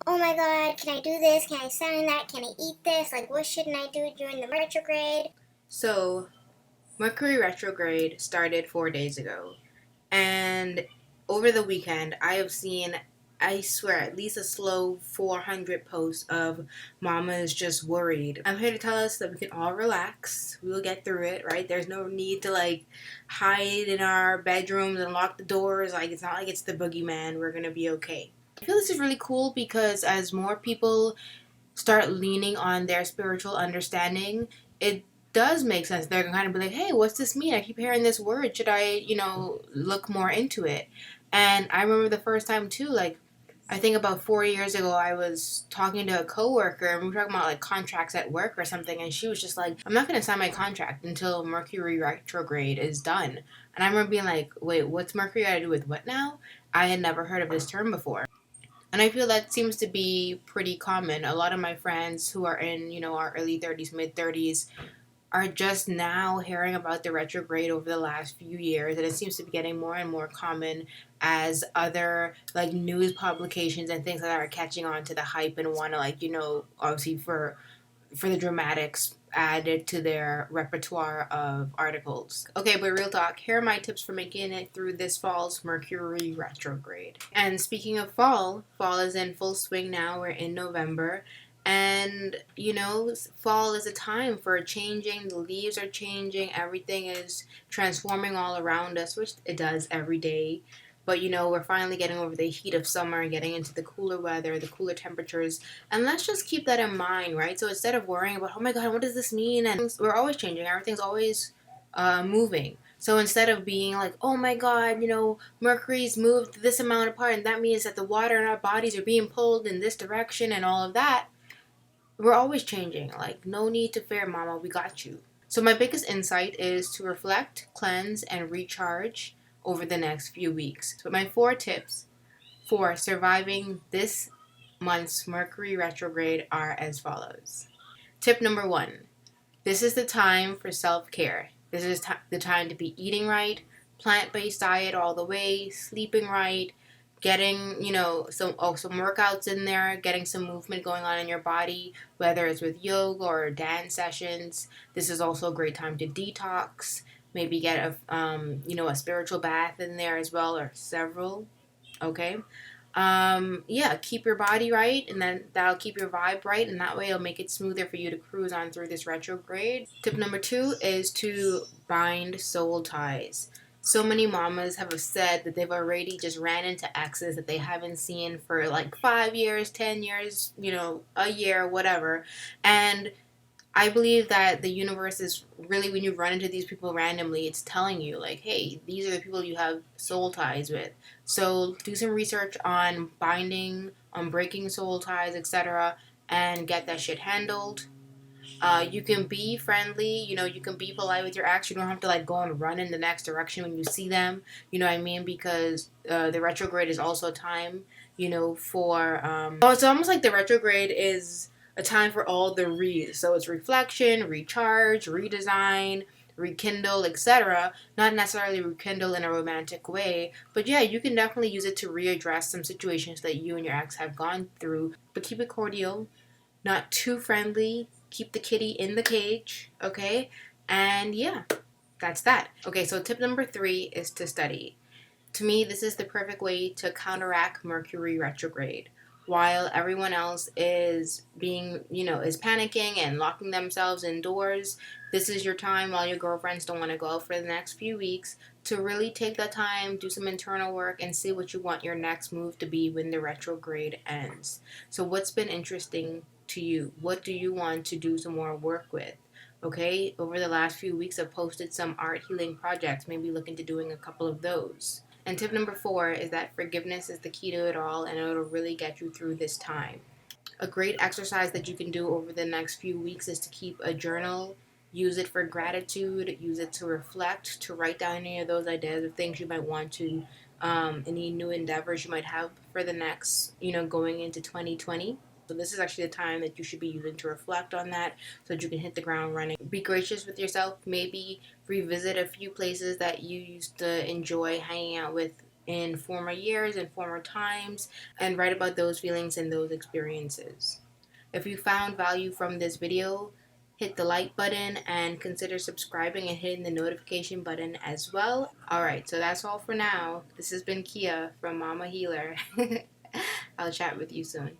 oh my god, can I do this? Can I sign that? Can I eat this? Like, what shouldn't I do during the retrograde? So, Mercury Retrograde started 4 days ago. And over the weekend, I have seen, I swear, at least a slow 400 posts of Mama is just worried. I'm here to tell us that we can all relax. We will get through it, right? There's no need to like hide in our bedrooms and lock the doors. Like, it's not like it's the boogeyman. We're going to be okay. I feel this is really cool because as more people start leaning on their spiritual understanding, it does make sense. They're kind of be like, hey, what's this mean? I keep hearing this word. Should I, look more into it? And I remember the first time too, like, I think about 4 years ago, I was talking to a coworker and we were talking about like contracts at work or something. And she was just like, I'm not going to sign my contract until Mercury retrograde is done. And I remember being like, wait, what's Mercury got to do with what now? I had never heard of this term before. And I feel that seems to be pretty common. A lot of my friends who are in, our early 30s, mid 30s are just now hearing about the retrograde over the last few years. And it seems to be getting more and more common as other like news publications and things like that are catching on to the hype and want to obviously for the dramatics added to their repertoire of articles. Okay, but real talk, here are my tips for making it through this fall's Mercury retrograde. And speaking of fall, fall is in full swing now. We're in November. And, fall is a time for changing. The leaves are changing. Everything is transforming all around us, which it does every day. But, we're finally getting over the heat of summer and getting into the cooler weather, the cooler temperatures. And let's just keep that in mind, right? So instead of worrying about, oh my God, what does this mean? And we're always changing. Everything's always moving. So instead of being like, oh my God, Mercury's moved this amount apart, and that means that the water in our bodies are being pulled in this direction and all of that, we're always changing. Like, no need to fear, Mama. We got you. So my biggest insight is to reflect, cleanse, and recharge over the next few weeks. So my 4 tips for surviving this month's Mercury retrograde are as follows. Tip number 1. This is the time for self-care. This is the time to be eating right, plant-based diet all the way, sleeping right, getting, some workouts in there, getting some movement going on in your body, whether it's with yoga or dance sessions. This is also a great time to detox, maybe get a spiritual bath in there as well, or several. Okay. Yeah, keep your body right, and then that'll keep your vibe right, and that way it'll make it smoother for you to cruise on through this retrograde. Tip number 2 is to bind soul ties. So many mamas have said that they've already just ran into exes that they haven't seen for like 5 years, 10 years, a year, whatever. And I believe that the universe is really, when you run into these people randomly, it's telling you, like, hey, these are the people you have soul ties with. So do some research on binding, on breaking soul ties, etc., and get that shit handled. You can be friendly, you can be polite with your ex. You don't have to like go and run in the next direction when you see them. You know what I mean? Because the retrograde is also time, for. It's almost like the retrograde is a time for all the re's. So it's reflection, recharge, redesign, rekindle, etc. Not necessarily rekindle in a romantic way, but yeah, you can definitely use it to readdress some situations that you and your ex have gone through. But keep it cordial, not too friendly. Keep the kitty in the cage, okay? And yeah, that's that. Okay, so tip number 3 is to study. To me, this is the perfect way to counteract Mercury retrograde. While everyone else is is panicking and locking themselves indoors, this is your time while your girlfriends don't want to go out for the next few weeks to really take that time, do some internal work, and see what you want your next move to be when the retrograde ends. So, what's been interesting to you? What do you want to do some more work with? Okay, over the last few weeks, I've posted some art healing projects. Maybe look into doing a couple of those. And tip number 4 is that forgiveness is the key to it all, and it'll really get you through this time. A great exercise that you can do over the next few weeks is to keep a journal. Use it for gratitude, use it to reflect, to write down any of those ideas of things you might want to, any new endeavors you might have for the next, going into 2020. So this is actually the time that you should be using to reflect on that so that you can hit the ground running. Be gracious with yourself. Maybe revisit a few places that you used to enjoy hanging out with in former years and former times and write about those feelings and those experiences. If you found value from this video, hit the like button and consider subscribing and hitting the notification button as well. Alright, so that's all for now. This has been Kia from Mama Healer. I'll chat with you soon.